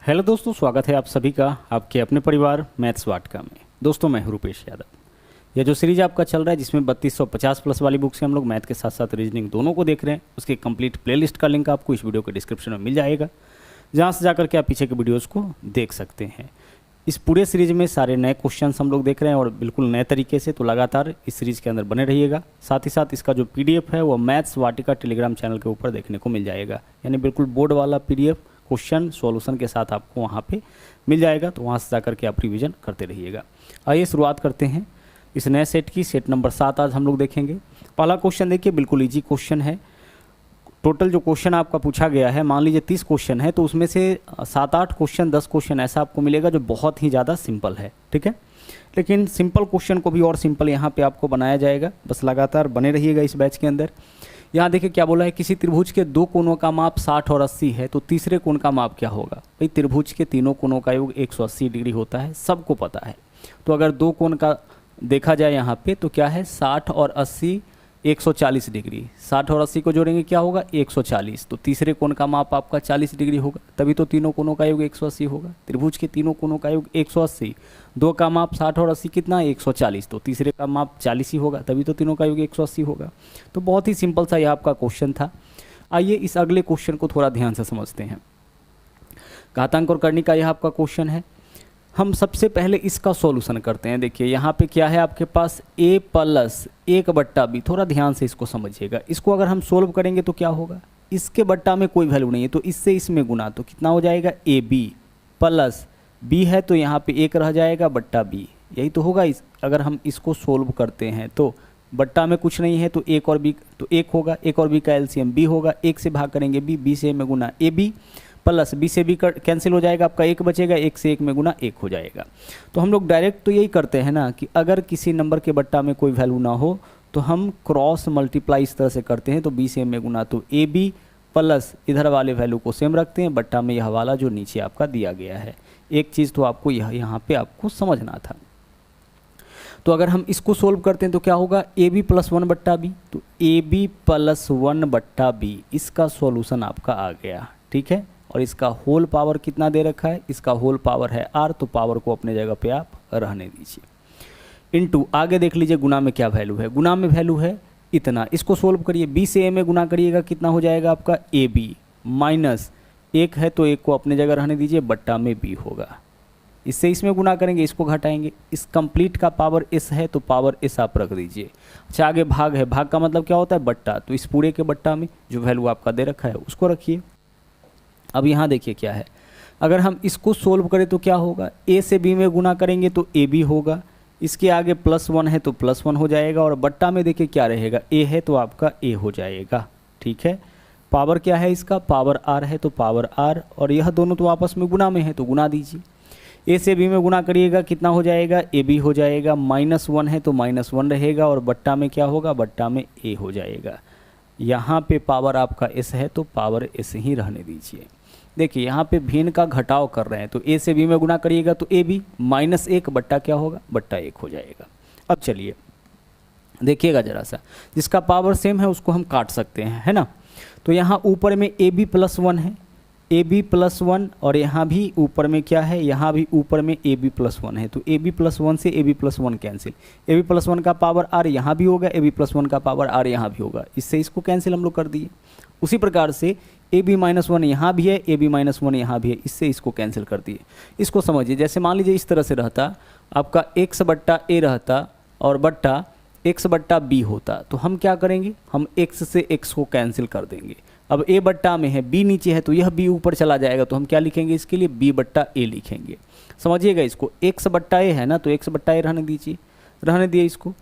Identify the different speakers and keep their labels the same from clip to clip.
Speaker 1: Hello दोस्तों, स्वागत है आप सभी का आपके अपने परिवार मैथ्स वाटिका में। दोस्तों मैं हूं रूपेश यादव। यह जो सीरीज आपका चल रहा है जिसमें 3250 प्लस वाली बुक से हम लोग मैथ के साथ साथ रीजनिंग दोनों को देख रहे हैं, उसके कंप्लीट प्लेलिस्ट का लिंक आपको इस वीडियो के डिस्क्रिप्शन में मिल जाएगा, जहां से जाकर के आप पीछे के वीडियोज़ को देख सकते हैं। इस पूरे सीरीज में सारे नए क्वेश्चन हम लोग देख रहे हैं और बिल्कुल नए तरीके से, तो लगातार इस सीरीज़ के अंदर बने रहिएगा। साथ ही साथ इसका जो PDF है वो मैथ्स वाटिका टेलीग्राम चैनल के ऊपर देखने को मिल जाएगा, यानी बिल्कुल बोर्ड वाला PDF क्वेश्चन सॉल्यूशन के साथ आपको वहाँ पे मिल जाएगा, तो वहाँ से जाकर के आप रिवीजन करते रहिएगा। आइए शुरुआत करते हैं इस नए सेट की। सेट नंबर 7 आज हम लोग देखेंगे। पहला क्वेश्चन देखिए, बिल्कुल इजी क्वेश्चन है। टोटल जो क्वेश्चन आपका पूछा गया है, मान लीजिए 30 क्वेश्चन है, तो उसमें से 7-8 क्वेश्चन 10 क्वेश्चन ऐसा आपको मिलेगा जो बहुत ही ज़्यादा सिंपल है, ठीक है। लेकिन सिंपल क्वेश्चन को भी और सिंपल यहाँ पे आपको बनाया जाएगा, बस लगातार बने रहिएगा इस बैच के अंदर। यहाँ देखिए क्या बोला है, किसी त्रिभुज के दो कोणों का माप 60 और 80 है, तो तीसरे कोण का माप क्या होगा। भाई त्रिभुज के तीनों कोणों का योग 180 डिग्री होता है, सबको पता है। तो अगर दो कोण का देखा जाए यहाँ पे तो क्या है, 60 और 80 140 डिग्री। 60 और 80 को जोड़ेंगे क्या होगा, 140। तो तीसरे कोण का माप आपका 40 डिग्री होगा, तभी तो तीनों कोणों का योग 180 होगा। त्रिभुज के तीनों कोणों का योग 180, दो का माप 60 और 80 कितना, 140। तो तीसरे का माप 40 ही होगा, तभी तो तीनों का योग 180 होगा। तो बहुत ही सिंपल सा यह आपका क्वेश्चन था। आइए इस अगले क्वेश्चन को थोड़ा ध्यान से समझते हैं। घातांक और करनी का यह आपका क्वेश्चन है। हम सबसे पहले इसका सॉल्यूशन करते हैं। देखिए यहाँ पे क्या है आपके पास, a प्लस 1/b। थोड़ा ध्यान से इसको समझिएगा। इसको अगर हम सोल्व करेंगे तो क्या होगा, इसके बट्टा में कोई वैल्यू नहीं है, तो इससे इसमें गुना, तो कितना हो जाएगा, ab प्लस b है तो यहाँ पे 1 रह जाएगा बट्टा b, यही तो होगा। अगर हम इसको सोल्व करते हैं तो बट्टा में कुछ नहीं है, तो 1 और b तो 1 होगा, 1 और b का एलसीएम b होगा, 1 से भाग करेंगे b से में गुना ab प्लस b से b कैंसिल हो जाएगा, आपका 1 बचेगा, 1 से 1 में गुना 1 हो जाएगा। तो हम लोग डायरेक्ट तो यही करते हैं ना कि अगर किसी नंबर के बट्टा में कोई वैल्यू ना हो तो हम क्रॉस मल्टीप्लाई इस तरह से करते हैं, तो b से में गुना, तो ab प्लस इधर वाले वैल्यू को सेम रखते हैं, बट्टा में यह वाला जो नीचे आपका दिया गया है। एक चीज़ तो आपको यहाँ पे आपको समझना था। तो अगर हम इसको सोल्व करते हैं तो क्या होगा, ab प्लस 1/b, तो ab प्लस 1/b इसका सॉल्यूशन आपका आ गया, ठीक है। और इसका होल पावर कितना दे रखा है, इसका होल पावर है r, तो पावर को अपने जगह पे आप रहने दीजिए। इनटू आगे देख लीजिए गुना में क्या वैल्यू है, गुना में वैल्यू है इतना। इसको सोल्व करिए, b से a में गुना करिएगा, कितना हो जाएगा आपका ab माइनस 1 है तो 1 को अपने जगह रहने दीजिए, बट्टा में b होगा। इससे इसमें गुना करेंगे, इसको घटाएंगे, इस कंप्लीट का पावर s है तो पावर s आप रख दीजिए। अच्छा आगे भाग है, भाग का मतलब क्या होता है, बट्टा, तो इस पूरे के बट्टा में जो वैल्यू आपका दे रखा है उसको रखिए। अब यहाँ देखिए क्या है, अगर हम इसको सोल्व करें तो क्या होगा, a से b में गुना करेंगे तो ab होगा, इसके आगे +1 है तो +1 हो जाएगा, और बट्टा में देखिए क्या रहेगा, a है तो आपका a हो जाएगा, ठीक है। पावर क्या है इसका, पावर r है तो पावर r, और यह दोनों तो आपस में गुना में है तो गुना दीजिए। a से b में गुना करिएगा, कितना हो जाएगा, ab हो जाएगा, -1 है तो -1 रहेगा, और बट्टा में क्या होगा, बट्टा में a हो जाएगा। यहाँ पे पावर आपका s है तो पावर s ही रहने दीजिए। देखिए यहाँ पे भिन्न का घटाव कर रहे हैं, तो a से b में गुना करिएगा तो ab -1 बट्टा क्या होगा, बट्टा 1 हो जाएगा। अब चलिए देखिएगा जरा सा, जिसका पावर सेम है उसको हम काट सकते हैं, है ना। तो यहाँ ऊपर में ab प्लस 1 है, ab प्लस 1, और यहाँ भी ऊपर में क्या है, यहाँ भी ऊपर में ab प्लस 1 है, तो ab प्लस 1 से ab plus 1 cancel, ab plus 1 का पावर r यहाँ भी होगा, ab प्लस 1 का पावर r यहाँ भी होगा, इससे इसको कैंसिल हम लोग कर दिए। उसी प्रकार से ab -1 यहाँ भी है, ab -1 यहाँ भी है, इससे इसको कैंसिल कर दिए। इसको समझिए, जैसे मान लीजिए इस तरह से रहता, आपका x बट्टा a रहता और बट्टा x बट्टा b होता, तो हम क्या करेंगे, हम x से x को कैंसिल कर देंगे। अब a बट्टा में है, b नीचे है, तो यह b ऊपर चला जाएगा, तो हम क्या लिखेंगे इसके लिए, b बट्टा a लिखेंगे। समझिएगा इसको, x बट्टा a है ना, तो x बट्टा a रहने दीजिए, रहने दिए इसको।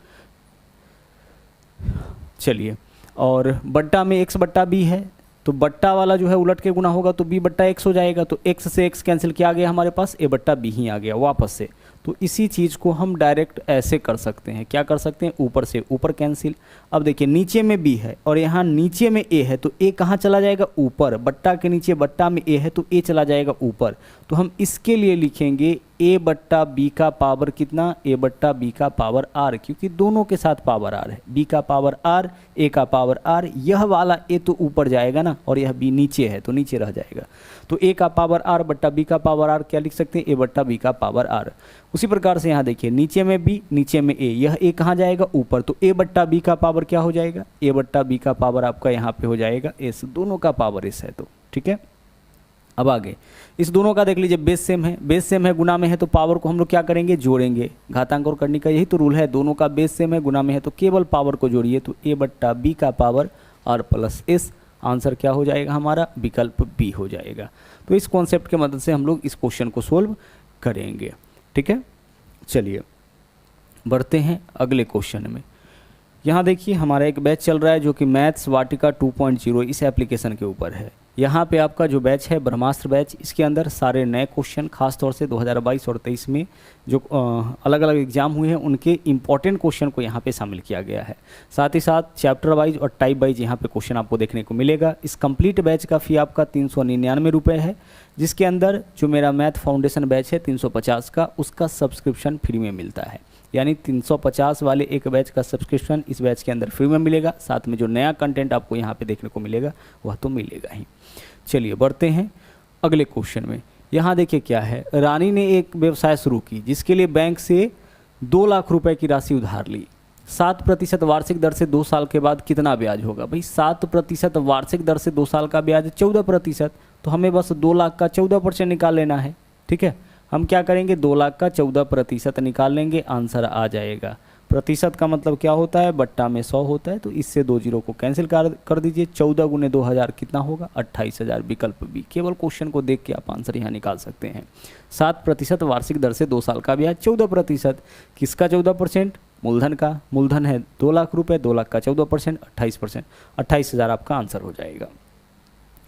Speaker 1: चलिए, और बट्टा में x बट्टा b है, तो बट्टा वाला जो है उलट के गुना होगा तो b बट्टा x हो जाएगा, तो x से x कैंसिल किया गया हमारे पास, a बट्टा b ही आ गया वापस से। तो इसी चीज़ को हम डायरेक्ट ऐसे कर सकते हैं, क्या कर सकते हैं, ऊपर से ऊपर कैंसिल। अब देखिए नीचे में b है और यहाँ नीचे में a है, तो a कहाँ चला जाएगा, ऊपर, बट्टा के नीचे बट्टा में a है तो a चला जाएगा ऊपर। तो हम इसके लिए लिखेंगे a बट्टा b का पावर कितना, a बट्टा b का पावर r, क्योंकि दोनों के साथ पावर r है, b का पावर r, a का पावर r। यह वाला a तो ऊपर जाएगा ना, और यह b नीचे है तो नीचे रह जाएगा। तो ए का पावर आर बट्टा बी का पावर आर क्या लिख सकते हैं, ए बट्टा बी का पावर आर। उसी प्रकार से यहाँ देखिए नीचे में बी नीचे में ए, यह ए कहाँ जाएगा ऊपर, तो ए बट्टा बी का पावर क्या हो जाएगा, ए बट्टा बी का पावर आपका यहाँ पे हो जाएगा एस, दोनों का पावर एस है। तो ठीक है, अब आगे इस दोनों का देख लीजिए बेस सेम है, बेस सेम है गुना में है तो पावर को हम लोग क्या करेंगे, जोड़ेंगे। घातांक और करने का यही तो रूल है, दोनों का बेस सेम है गुना में है तो केवल पावर को जोड़िए, तो ए बट्टा बी का power R plus S, answer क्या हो जाएगा हमारा, विकल्प बी हो जाएगा। तो इस कॉन्सेप्ट के मदद से हम लोग इस क्वेश्चन को सोल्व करेंगे। ठीक है, चलिए बढ़ते हैं अगले क्वेश्चन में। यहाँ देखिए हमारा एक बैच चल रहा है जो कि मैथ्स वाटिका 2.0 इस एप्लीकेशन के ऊपर है। यहाँ पे आपका जो बैच है ब्रह्मास्त्र बैच, इसके अंदर सारे नए क्वेश्चन खासतौर से 2022 और 23 में जो अलग अलग एग्जाम हुए हैं उनके इंपॉर्टेंट क्वेश्चन को यहाँ पे शामिल किया गया है। साथ ही साथ चैप्टर वाइज और टाइप वाइज यहाँ पे क्वेश्चन आपको देखने को मिलेगा। इस कंप्लीट बैच का फ़ी आपका 399 रुपये है, जिसके अंदर जो मेरा मैथ फाउंडेशन बैच है 350 का, उसका सब्सक्रिप्शन फ्री में मिलता है। यानी 350 वाले एक बैच का सब्सक्रिप्शन इस बैच के अंदर फ्री में मिलेगा, साथ में जो नया कंटेंट आपको यहाँ पे देखने को मिलेगा वह तो मिलेगा ही। चलिए बढ़ते हैं अगले क्वेश्चन में। यहाँ देखिए क्या है, रानी ने एक व्यवसाय शुरू की जिसके लिए बैंक से 2 लाख रुपए की राशि उधार ली। 7% वार्षिक दर से 2 साल के बाद कितना ब्याज होगा। भाई 7% वार्षिक दर से 2 साल का ब्याज 14%, तो हमें बस 2 लाख का 14% निकाल लेना है। ठीक है, हम क्या करेंगे, 2 लाख का 14% निकाल लेंगे, आंसर आ जाएगा। प्रतिशत का मतलब क्या होता है, बट्टा में 100 होता है, तो इससे 2 जीरो को कैंसिल कर दीजिए। 14 गुने 2000 कितना होगा, 28,000, विकल्प बी। केवल क्वेश्चन को देख के आप आंसर यहाँ निकाल सकते हैं। 7% वार्षिक दर से 2 साल का ब्याज, 14%। किसका 14%, मूलधन का। मूलधन है 2 लाख रुपये, 2 लाख का 14% 28%, 28,000 आपका आंसर हो जाएगा।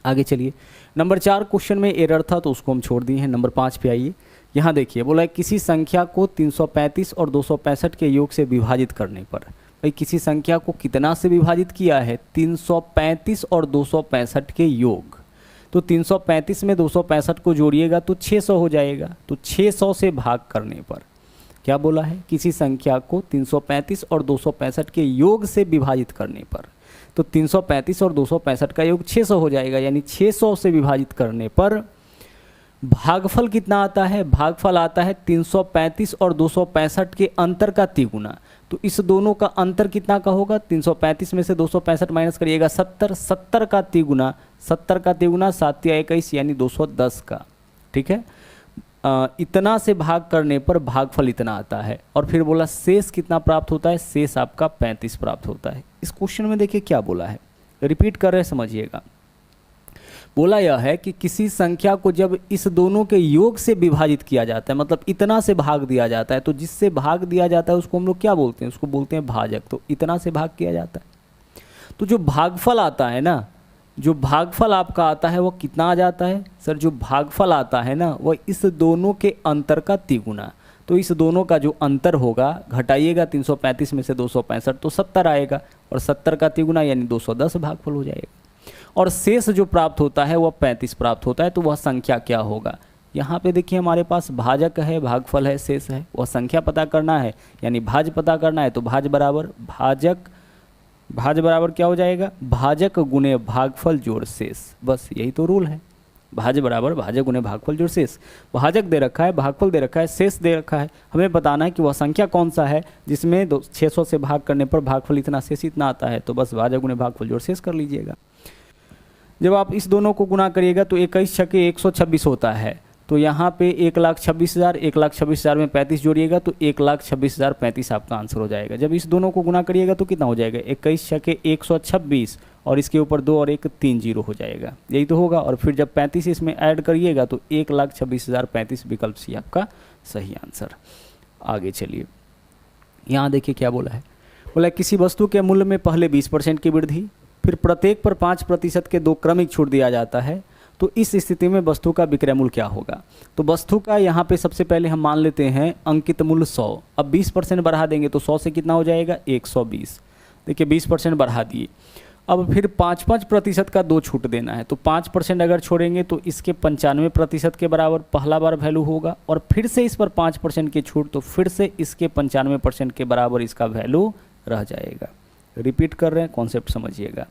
Speaker 1: आगे चलिए, नंबर 4 क्वेश्चन में एरर था तो उसको हम छोड़ दिए हैं। नंबर 5 पे आइए। यहाँ देखिए बोला है किसी संख्या को 335 और 265 के योग से विभाजित करने पर। भाई किसी संख्या को कितना से विभाजित किया है, 335 और 265 के योग। तो 335 में 265 को जोड़िएगा तो 600 हो जाएगा। तो 600 से भाग करने पर क्या बोला है, किसी संख्या को 335 और 265 के योग से विभाजित करने पर। तो 335 और 265 का योग 600 हो जाएगा, यानी 600 से विभाजित करने पर भागफल कितना आता है, भागफल आता है 335 और 265 के अंतर का तिगुना। तो इस दोनों का अंतर कितना का होगा, 335 में से 265 माइनस करिएगा 70, 70 का तिगुना, 70 का तिगुना 7 या 21 यानी 210 का। ठीक है, इतना से भाग करने पर भागफल इतना आता है। और फिर बोला शेष कितना प्राप्त होता है, शेष आपका 35 प्राप्त होता है। इस क्वेश्चन में देखिए क्या बोला है, रिपीट कर रहे हैं, समझिएगा। बोला यह है कि किसी संख्या को जब इस दोनों के योग से विभाजित किया जाता है, मतलब इतना से भाग दिया जाता है, तो जिससे भाग दिया जाता है उसको हम लोग क्या बोलते हैं, उसको बोलते हैं भाजक। तो इतना से भाग किया जाता है, तो जो भागफल आता है ना, जो भागफल आपका आता है वो कितना आ जाता है सर, जो भागफल आता है ना वह इस दोनों के अंतर का तिगुना। तो इस दोनों का जो अंतर होगा, घटाइएगा 335 में से 265 तो 70 आएगा, और 70 का तिगुना यानी 210 भागफल हो जाएगा। और शेष जो प्राप्त होता है वह 35 प्राप्त होता है। तो वह संख्या क्या होगा, यहाँ पे देखिए हमारे पास भाजक है, भागफल है, शेष है, वह संख्या पता करना है, यानी भाज पता करना है। तो भाज बराबर भाजक, भाज बराबर क्या हो जाएगा, भाजक गुने भागफल जोड़ शेष। बस यही तो रूल है, भाज बराबर भाजक गुने भागफल जोड़ शेष। भाजक दे रखा है, भागफल दे रखा है, शेष दे रखा है, हमें बताना है कि वह संख्या कौन सा है जिसमें 600 से भाग करने पर भागफल इतना, शेष इतना आता है। तो बस भाजक गुने भागफल जोड़ शेष कर लीजिएगा। जब आप इस दोनों को गुना करिएगा तो 21 छके 126 होता है। तो यहाँ पे 1,26,000, 1,26,000 में 35 जोड़िएगा तो 1,26,035 आपका आंसर हो जाएगा। जब इस दोनों को गुना करिएगा तो कितना हो जाएगा, 21 छके 126 और इसके ऊपर 2 और 1 3 जीरो हो जाएगा, यही तो होगा। और फिर जब 35 इसमें ऐड करिएगा तो 1,26,035 विकल्प सी आपका सही आंसर। आगे चलिए, यहाँ देखिए क्या बोला है, बोला किसी वस्तु के मूल्य में पहले 20% की वृद्धि, फिर प्रत्येक पर 5% के 2 क्रमिक छूट दिया जाता है। तो इस स्थिति में वस्तु का विक्रय मूल्य क्या होगा। तो वस्तु का यहाँ पे सबसे पहले हम मान लेते हैं अंकित मूल्य 100। अब 20% बढ़ा देंगे तो 100 से कितना हो जाएगा, 120। देखिए 20% बढ़ा दिए। अब फिर 5% का 2 छूट देना है। तो 5% अगर छोड़ेंगे तो इसके 95% के बराबर पहला बार वैल्यू होगा, और फिर से इस पर 5% की छूट, तो फिर से इसके 95% के बराबर इसका वैल्यू रह जाएगा। रिपीट कर रहे हैं, कॉन्सेप्ट समझिएगा।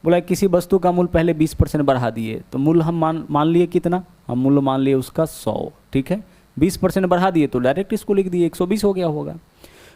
Speaker 1: बोला किसी वस्तु का मूल्य पहले 20% बढ़ा दिए, तो मूल्य हम मान लिए कितना, हम मूल्य मान लिए उसका 100, ठीक है। 20% बढ़ा दिए तो डायरेक्ट इसको लिख दिए 120 हो गया होगा।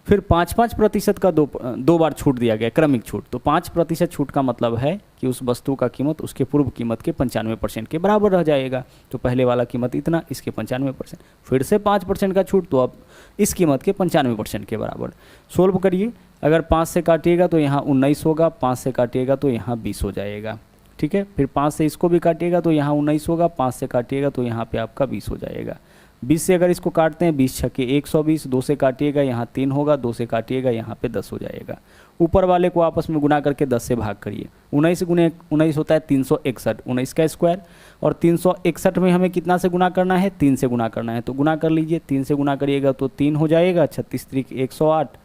Speaker 1: फिर 5% का दो बार छूट दिया गया, क्रमिक छूट, तो 5% छूट का मतलब है कि उस वस्तु का कीमत उसके पूर्व कीमत के 95% के बराबर रह जाएगा। तो पहले वाला कीमत इतना, इसके 95%, फिर से 5% का छूट, तो अब इस कीमत के 95% के बराबर। सोल्व करिए, अगर 5 से काटिएगा तो यहाँ 19 होगा, 5 से काटिएगा तो यहाँ 20 हो जाएगा, ठीक है। फिर 5 से इसको भी काटिएगा तो यहाँ 19 होगा, 5 से काटिएगा तो यहाँ पे आपका 20 हो जाएगा। 20 से अगर इसको काटते हैं 20 छक्के 120, 2 से काटिएगा यहाँ 3 होगा, 2 से काटिएगा यहाँ पे 10 हो जाएगा। ऊपर वाले को आपस में गुना करके 10 से भाग करिए, 19 गुने 19 होता है 361, 19 का स्क्वायर, और 361 में हमें कितना से गुना करना है, 3 से गुना करना है, तो गुना कर लीजिए, 3 से गुना करिएगा तो 3 हो जाएगा, 36 3 108,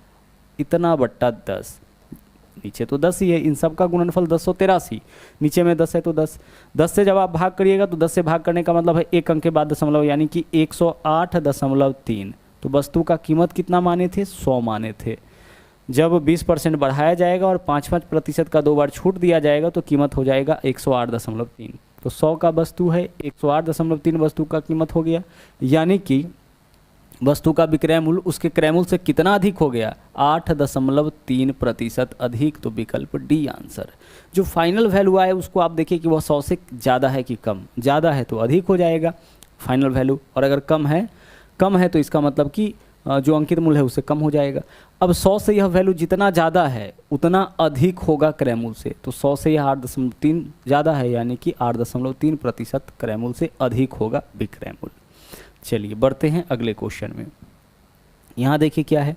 Speaker 1: इतना बट्टा 10, नीचे तो 10 ही है, इन सब का गुणनफल 1083, नीचे में 10 है तो 10, 10 से जब आप भाग करिएगा तो 10 से भाग करने का मतलब है एक अंक के बाद दशमलव, यानी कि 108.3। तो वस्तु का कीमत कितना माने थे, 100 माने थे। जब 20% बढ़ाया जाएगा और 5% का 2 बार छूट दिया जाएगा तो कीमत हो जाएगा 108.3। तो 100 का वस्तु है, 108.3 वस्तु का कीमत हो गया, यानी कि वस्तु का विक्रय मूल्य उसके क्रय मूल्य से कितना अधिक हो गया, 8.3% अधिक। तो विकल्प डी आंसर। जो फाइनल वैल्यू आए उसको आप देखिए कि वह 100 से ज़्यादा है कि कम, ज़्यादा है तो अधिक हो जाएगा फाइनल वैल्यू, और अगर कम है तो इसका मतलब कि जो अंकित मूल्य है उससे कम हो जाएगा। अब 100 से यह वैल्यू जितना ज़्यादा है उतना अधिक होगा क्रय मूल्य से, तो 100 से यह 8.3 ज़्यादा है, यानी कि 8.3% क्रय मूल्य से अधिक होगा विक्रय मूल्य। चलिए बढ़ते हैं अगले क्वेश्चन में। यहाँ देखिए क्या है,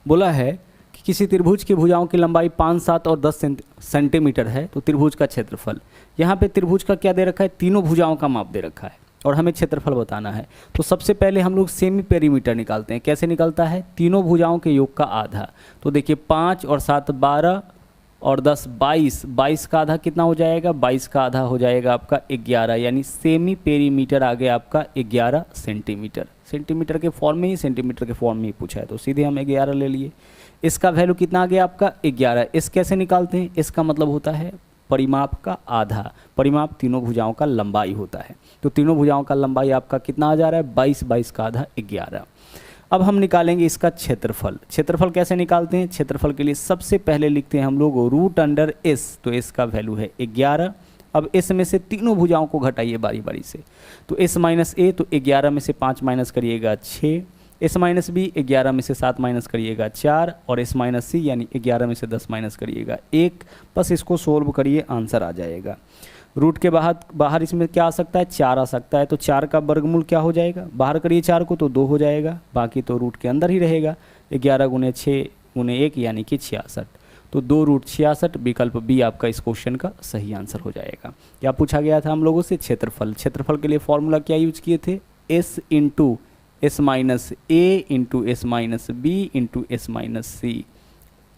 Speaker 1: बोला है कि किसी त्रिभुज की भुजाओं की लंबाई 5, 7 और 10 सेंटीमीटर है, तो त्रिभुज का क्षेत्रफल। यहाँ पे त्रिभुज का क्या दे रखा है, तीनों भुजाओं का माप दे रखा है और हमें क्षेत्रफल बताना है। तो सबसे पहले हम लोग सेमी पेरीमीटर निकालते हैं। कैसे निकलता है, तीनों भुजाओं के योग का आधा। तो देखिए 5 और 7 12 और 10 22, 22 का आधा कितना हो जाएगा, 22 का आधा हो जाएगा आपका 11, यानी सेमी पेरीमीटर आ गया आपका 11 सेंटीमीटर। सेंटीमीटर के फॉर्म में ही, सेंटीमीटर के फॉर्म में ही पूछा है तो सीधे हम 11 ले लिए। इसका वैल्यू कितना आ गया आपका 11। इस कैसे निकालते हैं, इसका मतलब होता है परिमाप का आधा। परिमाप तीनों भुजाओं का लंबाई होता है, तो तीनों भुजाओं का लंबाई आपका कितना आ जा रहा है 22, 22 का आधा 11। अब हम निकालेंगे इसका क्षेत्रफल। क्षेत्रफल कैसे निकालते हैं, क्षेत्रफल के लिए सबसे पहले लिखते हैं हम लोग √S, तो S का वैल्यू है 11। अब S में से तीनों भुजाओं को घटाइए बारी बारी से, तो S माइनस A, तो 11 में से 5 माइनस करिएगा 6, S माइनस B 11 में से 7 माइनस करिएगा 4, और S माइनस C यानी 11 में से 10 माइनस करिएगा 1। बस इसको सोल्व करिए, आंसर आ जाएगा। रूट के बाहर इसमें क्या आ सकता है, 4 आ सकता है, तो 4 का वर्गमूल क्या हो जाएगा, बाहर करिए 4 को तो 2 हो जाएगा, बाकी तो रूट के अंदर ही रहेगा। 11 गुने 6 गुने 1 यानी कि 66, तो 2√66 विकल्प बी आपका इस क्वेश्चन का सही आंसर हो जाएगा। क्या पूछा गया था हम लोगों से, क्षेत्रफल। क्षेत्रफल के लिए फॉर्मूला क्या यूज किए थे, S into S minus A into S minus B into S minus C।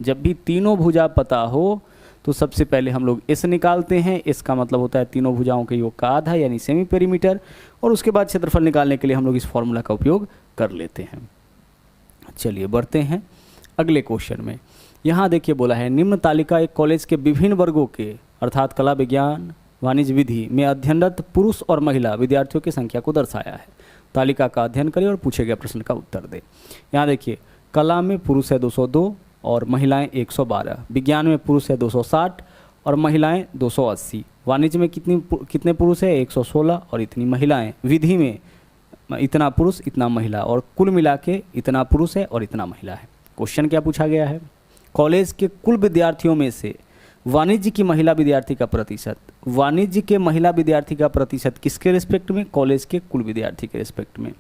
Speaker 1: जब भी तीनों भुजा पता हो तो सबसे पहले हम लोग S निकालते हैं। S का मतलब होता है तीनों भुजाओं के योग का आधा, यानी सेमी पेरीमीटर, और उसके बाद क्षेत्रफल निकालने के लिए हम लोग इस फॉर्मूला का उपयोग कर लेते हैं। चलिए बढ़ते हैं अगले क्वेश्चन में। यहाँ देखिए बोला है निम्न तालिका एक कॉलेज के विभिन्न वर्गों के अर्थात कला, विज्ञान, वाणिज्य, विधि में अध्ययनरत पुरुष और महिला विद्यार्थियों की संख्या को दर्शाया है। तालिका का अध्ययन करें और पूछे गए प्रश्न का उत्तर दें। यहाँ देखिए कला में पुरुष है 202 और महिलाएं 112, विज्ञान में पुरुष है 260 और महिलाएं 280, वाणिज्य में कितने पुरुष है 116 और इतनी महिलाएं, विधि में इतना पुरुष इतना महिला, और कुल मिला के इतना पुरुष है और इतना महिला है। क्वेश्चन क्या पूछा गया है, कॉलेज के कुल विद्यार्थियों में से वाणिज्य की महिला विद्यार्थी का प्रतिशत। वाणिज्य के महिला विद्यार्थी का प्रतिशत किसके रिस्पेक्ट में, कॉलेज के कुल विद्यार्थी के रिस्पेक्ट में।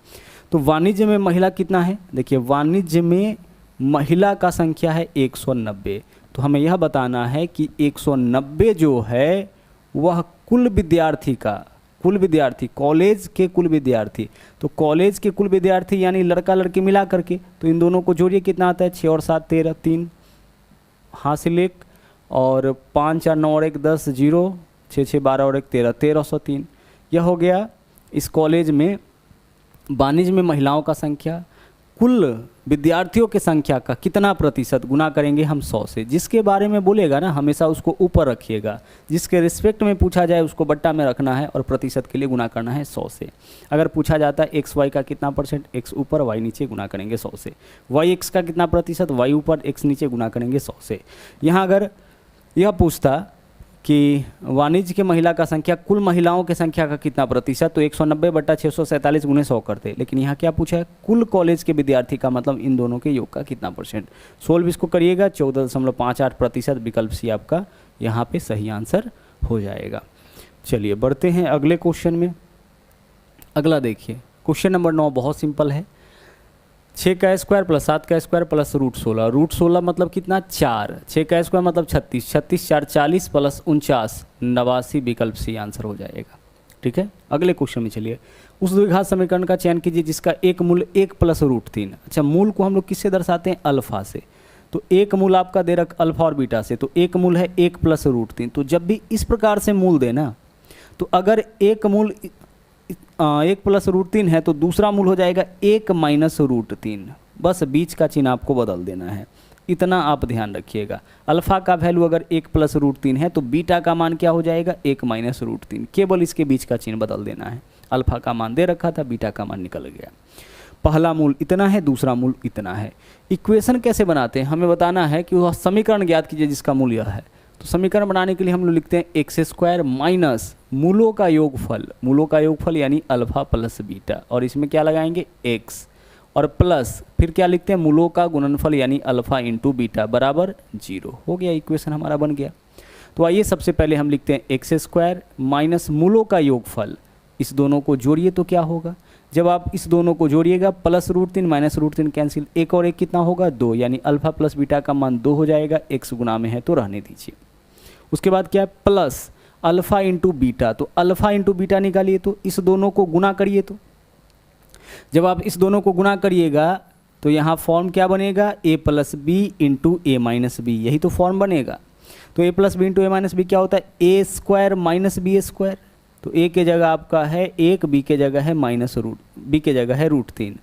Speaker 1: तो वाणिज्य में महिला कितना है, देखिए वाणिज्य में महिला का संख्या है 190, तो हमें यह बताना है कि 190 जो है वह कुल विद्यार्थी का, कुल विद्यार्थी कॉलेज के कुल विद्यार्थी, तो कॉलेज के कुल विद्यार्थी यानी लड़का लड़की मिला करके, तो इन दोनों को जोड़िए कितना आता है 6 और 7 13, 3 हासिल 1 और 5 और 9 और 1 10 0, 6 6 12 और 1 13, 1303। यह हो गया इस कॉलेज में वाणिज्य में महिलाओं का संख्या। कुल विद्यार्थियों की संख्या का कितना प्रतिशत गुना करेंगे हम 100 से। जिसके बारे में बोलेगा ना हमेशा उसको ऊपर रखिएगा, जिसके रिस्पेक्ट में पूछा जाए उसको बट्टा में रखना है और प्रतिशत के लिए गुना करना है 100 से। अगर पूछा जाता है एक्स वाई का कितना परसेंट, एक्स ऊपर वाई नीचे गुना करेंगे 100 से। वाई एक्स का कितना प्रतिशत, वाई ऊपर एक्स नीचे गुना करेंगे 100 से। यहाँ अगर यह पूछता कि वाणिज्य के महिला का संख्या कुल महिलाओं की संख्या का कितना प्रतिशत, तो 190/647 गुने 100 करते। लेकिन यहाँ क्या पूछा है, कुल कॉलेज के विद्यार्थी का मतलब इन दोनों के योग का कितना परसेंट। सोल्व इसको करिएगा, 14.58% विकल्प सी आपका यहाँ पे सही आंसर हो जाएगा। चलिए बढ़ते हैं अगले क्वेश्चन में। अगला देखिए क्वेश्चन नंबर 9 बहुत सिंपल है। 6 का स्क्वायर प्लस 7 का स्क्वायर प्लस √16। √16 मतलब कितना 4, 6 का स्क्वायर मतलब 36, 36 4 40 प्लस 49 89 विकल्प सी आंसर हो जाएगा। ठीक है, अगले क्वेश्चन में चलिए। उस द्विघात समीकरण का चयन कीजिए जिसका एक मूल 1 प्लस √3। अच्छा, मूल को हम लोग किससे दर्शाते हैं, अल्फा से। तो एक मूल आपका दे रख अल्फा और बीटा से, तो एक मूल है 1 प्लस √3। तो जब भी इस प्रकार से मूल देना, तो अगर एक मूल 1 प्लस √3 है तो दूसरा मूल हो जाएगा 1 माइनस √3। बस बीच का चिन्ह आपको बदल देना है, इतना आप ध्यान रखिएगा। अल्फा का वैल्यू अगर 1 प्लस √3 है तो बीटा का मान क्या हो जाएगा, 1 माइनस √3। केवल इसके बीच का चिन्ह बदल देना है। अल्फा का मान दे रखा था, बीटा का मान निकल गया। पहला मूल इतना है, दूसरा मूल इतना है। इक्वेशन कैसे बनाते हैं, हमें बताना है कि वह समीकरण ज्ञात कीजिए जिसका मूल यह है। तो समीकरण बनाने के लिए हम लोग लिखते हैं एक्स स्क्वायर माइनस मूलों का योगफल, मूलों का योगफल यानी अल्फा प्लस बीटा, और इसमें क्या लगाएंगे एक्स, और प्लस फिर क्या लिखते हैं मूलों का गुणनफल यानी अल्फा इंटू बीटा बराबर 0। हो गया, इक्वेशन हमारा बन गया। तो आइए सबसे पहले हम लिखते हैं एक्स स्क्वायर माइनस मूलों का योगफल, इस दोनों को जोड़िए तो क्या होगा, जब आप इस दोनों को जोड़िएगा प्लस √3 माइनस √3 कैंसिल, एक और एक कितना होगा 2, यानी अल्फा प्लस बीटा का मान 2 हो जाएगा। एक्स गुना में है तो रहने दीजिए। उसके बाद क्या है, प्लस अल्फा इंटू बीटा, तो अल्फा इंटू बीटा निकालिए, तो इस दोनों को गुना करिए। तो जब आप इस दोनों को गुना करिएगा तो यहाँ फॉर्म क्या बनेगा, a plus B into A minus B, यही तो फॉर्म बनेगा। तो a plus B into A minus B क्या होता है, A square minus B square. तो a के जगह आपका है 1, b के जगह है माइनस b के जगह है √3।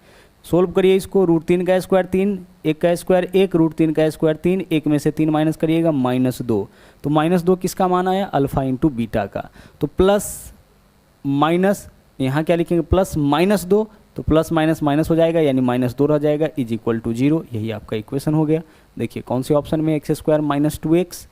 Speaker 1: सोल्व करिए इसको, √3 का स्क्वायर 3, 1 का स्क्वायर 1, √3 का स्क्वायर 3, 1 में से 3 माइनस करिएगा -2। तो -2 किसका मान आया, अल्फा इंटू बीटा का। तो प्लस माइनस यहाँ क्या लिखेंगे, प्लस -2, तो प्लस माइनस माइनस हो जाएगा यानी -2 रह जाएगा, इज इक्वल टू 0। यही आपका इक्वेशन हो गया। देखिए कौन से ऑप्शन में, एक्स स्क्वायर माइनस 2x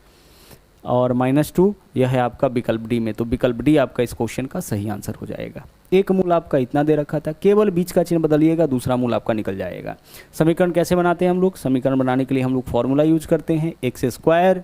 Speaker 1: और -2, यह है आपका विकल्प डी में। तो विकल्प डी आपका इस क्वेश्चन का सही आंसर हो जाएगा। एक मूल आपका इतना दे रखा था, केवल बीच का चिन्ह बदलिएगा, दूसरा मूल आपका निकल जाएगा। समीकरण कैसे बनाते हैं हम लोग, समीकरण बनाने के लिए हम लोग फॉर्मूला यूज करते हैं, एक्स स्क्वायर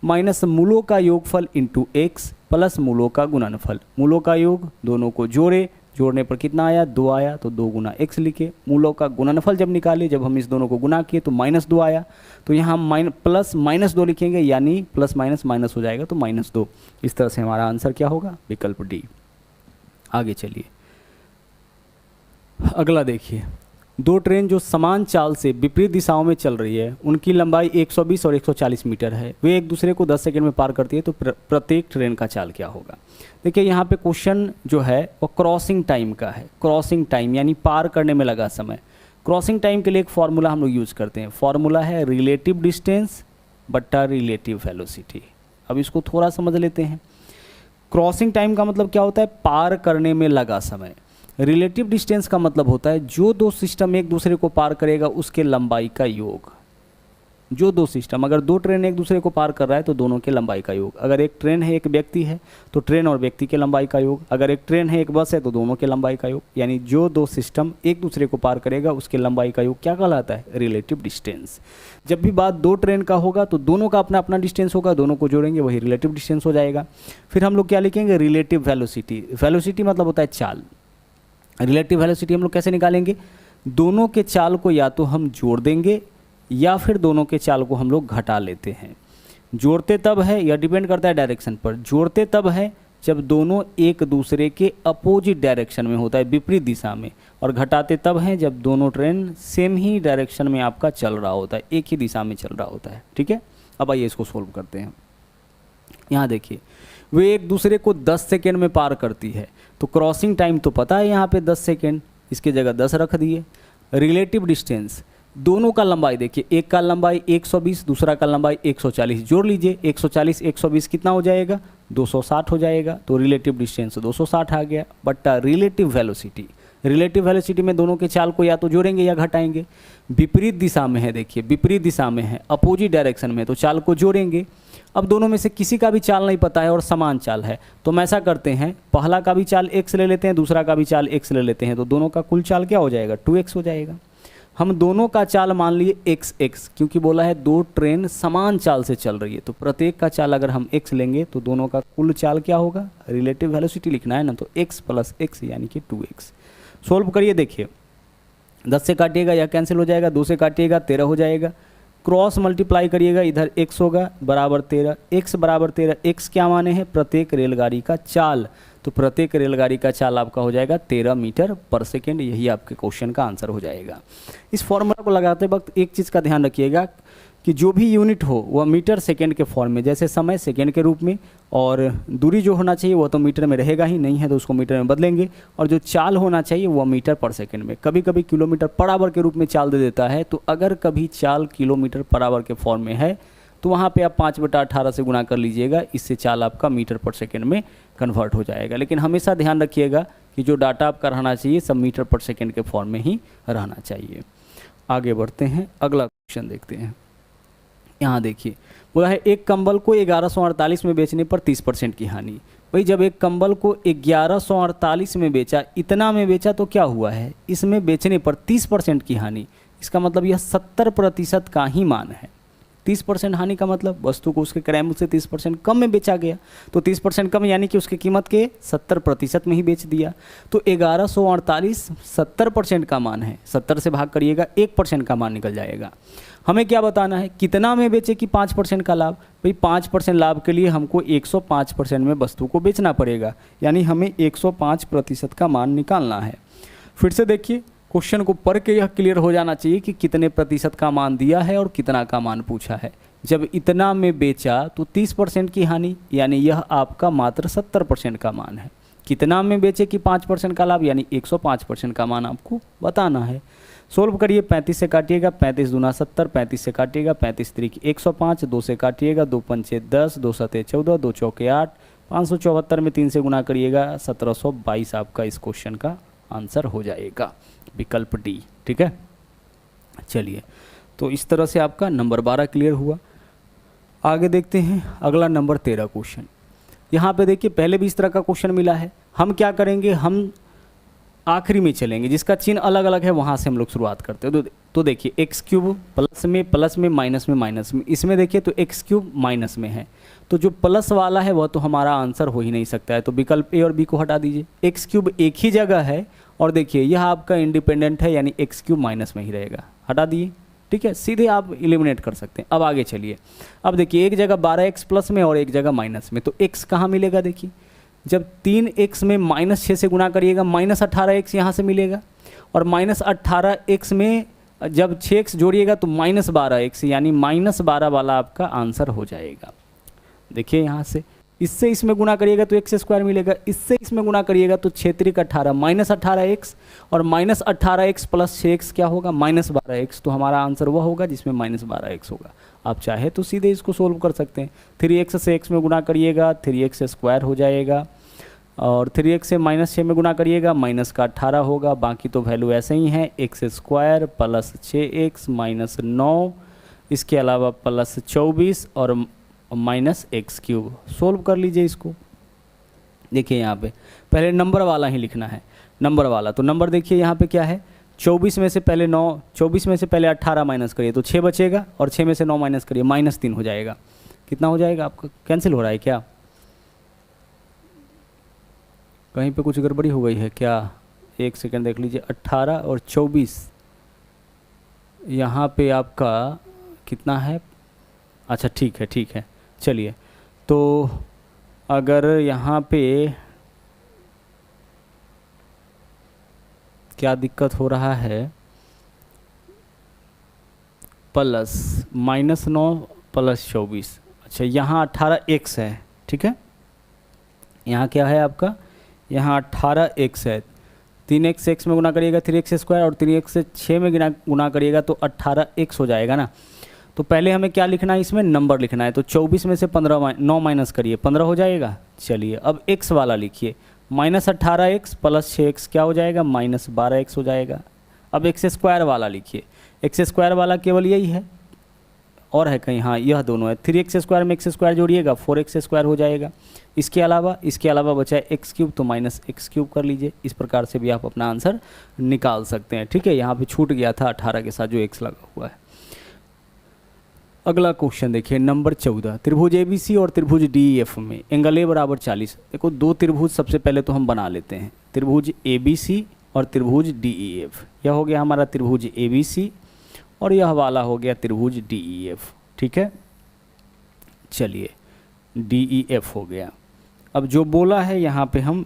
Speaker 1: माइनस मूलों का योगफल इंटू एक्स प्लस मूलों का गुणनफल। मूलों का योग, दोनों को जोड़े, जोड़ने पर कितना आया, 2 आया, तो 2 गुना एक्स लिखे। मूलों का गुणनफल जब निकाले, जब हम इस दोनों को गुना किए तो -2 आया, तो यहाँ प्लस -2 लिखेंगे, यानी प्लस माइनस माइनस हो जाएगा तो -2। इस तरह से हमारा आंसर क्या होगा, विकल्प डी। आगे चलिए, अगला देखिए। 2 ट्रेन जो समान चाल से विपरीत दिशाओं में चल रही है, उनकी लंबाई 120 और 140 मीटर है, वे एक दूसरे को 10 सेकंड में पार करती है, तो प्रत्येक ट्रेन का चाल क्या होगा। देखिए यहाँ पे क्वेश्चन जो है वो क्रॉसिंग टाइम का है। क्रॉसिंग टाइम यानी पार करने में लगा समय। क्रॉसिंग टाइम के लिए एक फॉर्मूला हम लोग यूज करते हैं, फॉर्मूला है रिलेटिव डिस्टेंस बट्टा रिलेटिव वेलोसिटी। अब इसको थोड़ा समझ लेते हैं। क्रॉसिंग टाइम का मतलब क्या होता है, पार करने में लगा समय। रिलेटिव डिस्टेंस का मतलब होता है जो 2 सिस्टम एक दूसरे को पार करेगा उसके लंबाई का योग। जो 2 सिस्टम, अगर 2 ट्रेन एक दूसरे को पार कर रहा है तो दोनों के लंबाई का योग। अगर एक ट्रेन है एक व्यक्ति है तो ट्रेन और व्यक्ति के लंबाई का योग। अगर एक ट्रेन है एक बस है तो दोनों के लंबाई का योग। यानी जो 2 सिस्टम एक दूसरे को पार करेगा उसके लंबाई का योग क्या कहलाता है, रिलेटिव डिस्टेंस। जब भी बात 2 ट्रेन का होगा तो दोनों का अपना अपना डिस्टेंस होगा, दोनों को जोड़ेंगे वही रिलेटिव डिस्टेंस हो जाएगा। फिर हम लोग क्या लिखेंगे, रिलेटिव वेलोसिटी। वेलोसिटी मतलब होता है चाल। रिलेटिव वेलोसिटी हम लोग कैसे निकालेंगे, दोनों के चाल को या तो हम जोड़ देंगे या फिर दोनों के चाल को हम लोग घटा लेते हैं। जोड़ते तब है, यह डिपेंड करता है डायरेक्शन पर, जोड़ते तब है जब दोनों एक दूसरे के अपोजिट डायरेक्शन में होता है, विपरीत दिशा में, और घटाते तब हैं जब दोनों ट्रेन सेम ही डायरेक्शन में आपका चल रहा होता है, एक ही दिशा में चल रहा होता है। ठीक है, अब आइए इसको सोल्व करते हैं। यहाँ देखिए, वे एक दूसरे को 10 सेकेंड में पार करती है, तो क्रॉसिंग टाइम तो पता है यहाँ पे 10 सेकेंड, इसके जगह 10 रख दिए। रिलेटिव डिस्टेंस, दोनों का लंबाई देखिए, एक का लंबाई 120, दूसरा का लंबाई 140, जोड़ लीजिए 140 120 कितना हो जाएगा, 260 हो जाएगा। तो रिलेटिव डिस्टेंस 260 आ गया। But relative velocity, relative velocity में दोनों के चाल को या तो जोड़ेंगे या घटाएंगे। विपरीत दिशा में है, देखिए विपरीत दिशा में है, अपोजिट डायरेक्शन में, तो चाल को जोड़ेंगे। अब दोनों में से किसी का भी चाल नहीं पता है और समान चाल है, तो हम ऐसा करते हैं, पहला का भी चाल x ले लेते हैं, दूसरा का भी चाल x ले लेते हैं, तो दोनों का कुल चाल क्या हो जाएगा, 2x हो जाएगा। हम दोनों का चाल मान लिए x, क्योंकि बोला है दो ट्रेन समान चाल से चल रही है, तो प्रत्येक का चाल अगर हम x लेंगे तो दोनों का कुल चाल क्या होगा, रिलेटिव वेलोसिटी लिखना है ना, तो x प्लस x यानी कि 2x। सोल्व करिए, देखिए 10 से काटिएगा या कैंसिल हो जाएगा, 2 से काटिएगा 13 हो जाएगा, क्रॉस मल्टीप्लाई करिएगा, इधर x होगा बराबर 13, x बराबर 13, x क्या माने हैं, प्रत्येक रेलगाड़ी का चाल, तो प्रत्येक रेलगाड़ी का चाल आपका हो जाएगा 13 मीटर पर सेकेंड। यही आपके क्वेश्चन का आंसर हो जाएगा। इस फॉर्मूला को लगाते वक्त एक चीज़ का ध्यान रखिएगा कि जो भी यूनिट हो वह मीटर सेकेंड के फॉर्म में, जैसे समय सेकेंड के रूप में, और दूरी जो होना चाहिए वह तो मीटर में रहेगा ही, नहीं है तो उसको मीटर में बदलेंगे, और जो चाल होना चाहिए वह मीटर पर सेकेंड में। कभी कभी किलोमीटर पर आवर के रूप में चाल दे देता है, तो अगर कभी चाल किलोमीटर पर आवर के फॉर्म में है तो वहाँ पे आप 5/18 से गुणा कर लीजिएगा, इससे चाल आपका मीटर पर सेकेंड में कन्वर्ट हो जाएगा। लेकिन हमेशा ध्यान रखिएगा कि जो डाटा आपका रहना चाहिए सब मीटर पर सेकेंड के फॉर्म में ही रहना चाहिए। आगे बढ़ते हैं, अगला क्वेश्चन देखते हैं। यहाँ देखिए बोला है एक कंबल को 1148 में बेचने पर 30% की हानि। भाई जब एक कंबल को 1148 में बेचा, इतना में बेचा, तो क्या हुआ है, इसमें बेचने पर 30% की हानि, इसका मतलब यह 70% का ही मान है। 30% हानि का मतलब वस्तु को उसके क्रय मूल्य से 30% कम में बेचा गया, तो 30% कम यानी कि उसकी कीमत के 70% में ही बेच दिया। तो 1148 70% का मान है, 70 से भाग करिएगा 1% का मान निकल जाएगा। हमें क्या बताना है, कितना में बेचे कि 5% का लाभ। भाई 5% लाभ के लिए हमको 105% में वस्तु को बेचना पड़ेगा, यानी हमें 105% का मान निकालना है। फिर से देखिए क्वेश्चन को पढ़ के यह क्लियर हो जाना चाहिए कि कितने प्रतिशत का मान दिया है और कितना का मान पूछा है। जब इतना में बेचा तो 30% की हानि, यानी यह आपका मात्र 70% का मान है। कितना में बेचे कि 5% का लाभ, यानी 105% का मान आपको बताना है। सोल्व करिए, 35 से काटिएगा 35 दूना 70, 35 से काटिएगा 35 त्रिक 105, 2 से काटिएगा 2 पंचे 10, 2 सते 14, 2 चौके 8, 574 में 3 से गुना करिएगा 1722 आपका इस क्वेश्चन का आंसर हो जाएगा, विकल्प डी। ठीक है, चलिए तो इस तरह से आपका नंबर 12 क्लियर हुआ। आगे देखते हैं अगला नंबर 13 क्वेश्चन। यहाँ पे देखिए पहले भी इस तरह का क्वेश्चन मिला है। हम क्या करेंगे, हम आखिरी में चलेंगे, जिसका चिन्ह अलग अलग है वहाँ से हम लोग शुरुआत करते हैं। तो देखिए एक्स क्यूब प्लस में माइनस में, इसमें देखिए तो एक्स क्यूब माइनस में है, तो जो प्लस वाला है वह तो हमारा आंसर हो ही नहीं सकता है, तो विकल्प ए और बी को हटा दीजिए। एक्स क्यूब एक ही जगह है और देखिए यह आपका इंडिपेंडेंट है, यानी एक्स क्यूब माइनस में ही रहेगा, हटा दिए। ठीक है, सीधे आप एलिमिनेट कर सकते हैं। अब आगे चलिए, अब देखिए एक जगह 12x प्लस में और एक जगह माइनस में, तो x कहाँ मिलेगा, देखिए जब 3x में -6 से गुणा करिएगा -18x यहाँ से मिलेगा, और -18x में जब 6x जोड़िएगा तो -12x, यानी -12 वाला आपका आंसर हो जाएगा। देखिए यहाँ से इससे इसमें गुणा करिएगा तो x स्क्वायर मिलेगा, इससे इसमें गुणा करिएगा तो 6 त्रिक 18 -18x, और -18x प्लस 6x क्या होगा, -12x, तो हमारा आंसर वह होगा जिसमें -12x होगा। आप चाहे तो सीधे इसको सोल्व कर सकते हैं। 3x से x में गुणा करिएगा 3x स्क्वायर हो जाएगा, और 3x से -6 में गुणा करिएगा -18 होगा, बाकी तो वैल्यू ऐसे ही है, x square plus 6x minus 9, इसके अलावा प्लस 24 और माइनस एक्स क्यूब। सोल्व कर लीजिए इसको। देखिए यहाँ पे पहले नंबर वाला ही लिखना है, नंबर वाला। तो नंबर देखिए यहाँ पे क्या है, 24 में से पहले 9, 24 में से पहले 18 माइनस करिए तो 6 बचेगा, और 6 में से 9 माइनस करिए -3 हो जाएगा। कितना हो जाएगा आपका, कैंसिल हो रहा है क्या, कहीं पे कुछ गड़बड़ी हो गई है क्या, एक सेकंड देख लीजिए। 18 और 24 यहाँ पे आपका कितना है, अच्छा ठीक है, चलिए। तो अगर यहाँ पे क्या दिक्कत हो रहा है, प्लस -9 प्लस 24, अच्छा यहाँ 18x है, ठीक है, यहाँ क्या है आपका, यहाँ 18x है, 3x से x में गुना करिएगा 3x², और 3x से 6 में गुना करिएगा तो 18x हो जाएगा ना। तो पहले हमें क्या लिखना है, इसमें नंबर लिखना है। तो 24 में से 9 माइनस करिए, 15 हो जाएगा। चलिए अब x वाला लिखिए, -18x + 6x क्या हो जाएगा, -12x हो जाएगा। अब x² वाला लिखिए, x² वाला केवल यही है और है कहीं, हाँ यह दोनों है। 3x² में x² जोड़िएगा 4x² हो जाएगा। इसके अलावा बचा है x³ तो -x³ कर लीजिए। इस प्रकार से भी आप अपना आंसर निकाल सकते हैं। ठीक है, यहाँ पे छूट गया था 18 के साथ जो x लगा हुआ है। अगला क्वेश्चन देखिए नंबर 14, त्रिभुज ABC और त्रिभुज DEF में एंगल A = 40। देखो दो त्रिभुज सबसे पहले तो हम बना लेते हैं, त्रिभुज ABC और त्रिभुज DEF। यह हो गया हमारा त्रिभुज ABC और यह वाला हो गया त्रिभुज DEF। ठीक है, चलिए DEF हो गया। अब जो बोला है यहाँ पे हम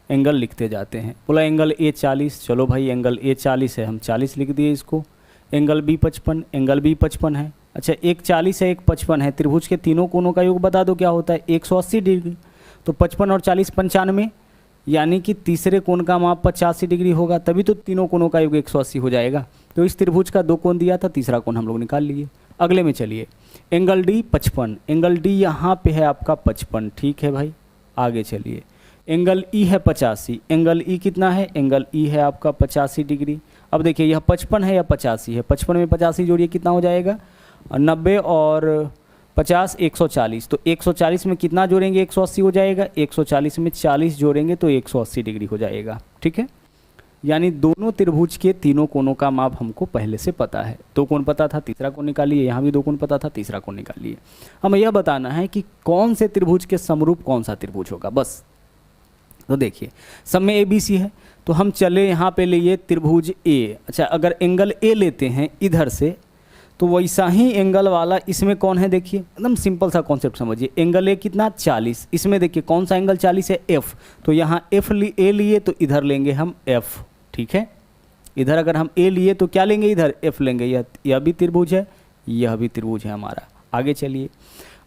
Speaker 1: एंगल लिखते जाते हैं। बोला एंगल A 40, चलो भाई एंगल A 40 है, हम 40 लिख दिए इसको। एंगल B 55, एंगल B 55 है। अच्छा, एक 40 है एक 55 है, त्रिभुज के तीनों कोनों का योग बता दो क्या होता है, 180 डिग्री। तो 55 और 40 95, यानी कि तीसरे कोण का माप 85 डिग्री होगा, तभी तो तीनों कोनों का योग 180 हो जाएगा। तो इस त्रिभुज का 2 कोण दिया था, तीसरा कोण हम लोग निकाल लिए। अगले में चलिए, एंगल D 55, एंगल D यहाँ पे है आपका 55। ठीक है भाई, आगे चलिए। एंगल E है 85, एंगल E कितना है, एंगल E है आपका 85 डिग्री। अब देखिए यह 55 है या 85 है, 55 में 85 जोड़िए कितना हो जाएगा, 90 और 50 140। तो 140 में कितना जोड़ेंगे, 180 हो जाएगा। 140 में 40 जोड़ेंगे तो 180 डिग्री हो जाएगा। ठीक है, यानी दोनों त्रिभुज के तीनों कोनों का माप हमको पहले से पता है। 2 कोण पता था, तीसरा कोण निकालिए। यहाँ भी 2 कोण पता था, तीसरा कोण निकालिए। हमें यह बताना है कि कौन से त्रिभुज के समरूप कौन सा त्रिभुज होगा, बस। तो देखिए सब में ABC है, तो हम चले यहाँ पे लिए त्रिभुज A। अच्छा, अगर एंगल A लेते हैं इधर से, तो वैसा ही एंगल वाला इसमें कौन है, देखिए एकदम सिंपल सा कॉन्सेप्ट समझिए। एंगल A कितना 40, इसमें देखिए कौन सा एंगल 40 है, F। तो यहाँ A लिए तो इधर लेंगे हम F। ठीक है, इधर अगर हम A लिए तो क्या लेंगे, इधर F लेंगे। यह भी त्रिभुज है, यह भी त्रिभुज है हमारा। आगे चलिए,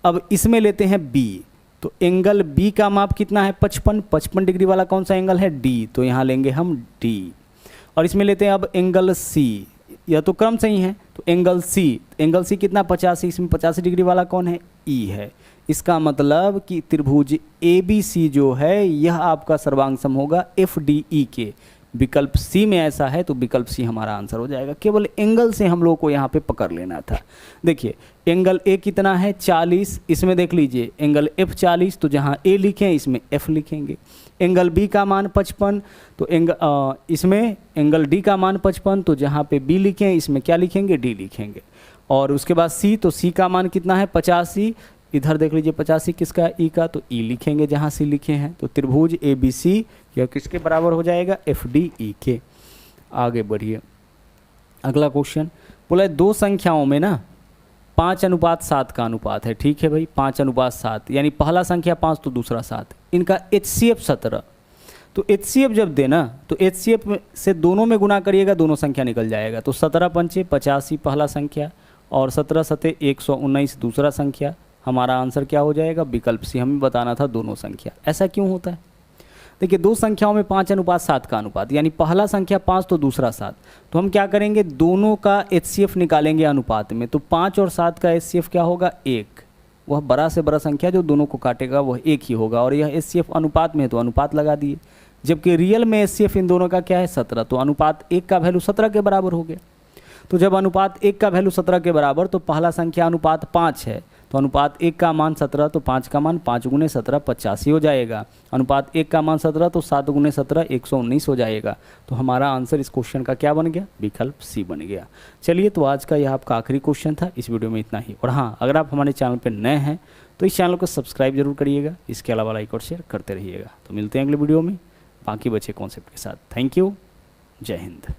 Speaker 1: अब इसमें लेते हैं B। तो एंगल B का माप कितना है, 55 डिग्री वाला कौन सा एंगल है, D। तो यहाँ लेंगे हम D। और इसमें लेते हैं अब एंगल C, यह तो क्रम सही है। तो एंगल C कितना 85, इसमें 85 डिग्री वाला कौन है, E है। इसका मतलब कि त्रिभुज ABC जो है यह आपका सर्वांग सम होगा FDE के। विकल्प C में ऐसा है तो विकल्प C हमारा आंसर हो जाएगा। केवल एंगल से हम लोग को यहाँ पे पकड़ लेना था। देखिए एंगल A कितना है 40, इसमें देख लीजिए एंगल F 40, तो जहाँ A लिखें इसमें F लिखेंगे। एंगल B का मान 55, तो इसमें एंगल D का मान 55, तो जहाँ पे B लिखें इसमें क्या लिखेंगे, D लिखेंगे। और उसके बाद C, तो C का मान कितना है 85, इधर देख लीजिए 85 किसका, E का, तो E लिखेंगे जहाँ C लिखे हैं। तो त्रिभुज ABC यह किसके बराबर हो जाएगा, FDE के। आगे बढ़िए, अगला क्वेश्चन बोला दो संख्याओं में ना 5:7 का अनुपात है। ठीक है भाई, 5:7, यानी पहला संख्या 5 तो दूसरा 7, इनका HCF 17। तो HCF जब देना तो HCF से दोनों में गुना करिएगा, दोनों संख्या निकल जाएगा। तो 17 पंचे 85 पहला संख्या और 17 सते 119 दूसरा संख्या। हमारा आंसर क्या हो जाएगा, विकल्प C। हमें बताना था दोनों संख्या। ऐसा क्यों होता है, देखिए दो संख्याओं में 5:7 का अनुपात, यानी पहला संख्या 5 तो दूसरा 7। तो हम क्या करेंगे, दोनों का HCF निकालेंगे अनुपात में। तो 5 और 7 का HCF क्या होगा, 1। वह बड़ा से बड़ा संख्या जो दोनों को काटेगा वह 1 ही होगा। और यह HCF अनुपात में है तो अनुपात लगा दिए, जबकि रियल में HCF इन दोनों का क्या है 17। तो अनुपात 1 का वैल्यू 17 के बराबर हो गया। तो जब अनुपात 1 का वैल्यू 17 के बराबर, तो पहला संख्या अनुपात 5 है, तो अनुपात 1 का मान 17, तो 5 का मान 5 × 17 85 हो जाएगा। अनुपात 1 का मान 17, तो 7 × 17 119 हो जाएगा। तो हमारा आंसर इस क्वेश्चन का क्या बन गया, विकल्प C बन गया। चलिए, तो आज का यह आपका आखिरी क्वेश्चन था। इस वीडियो में इतना ही। और हाँ, अगर आप हमारे चैनल पर नए हैं तो इस चैनल को सब्सक्राइब जरूर करिएगा। इसके अलावा लाइक और शेयर करते रहिएगा। तो मिलते हैं अगले वीडियो में बाकी बचे कॉन्सेप्ट के साथ। थैंक यू, जय हिंद।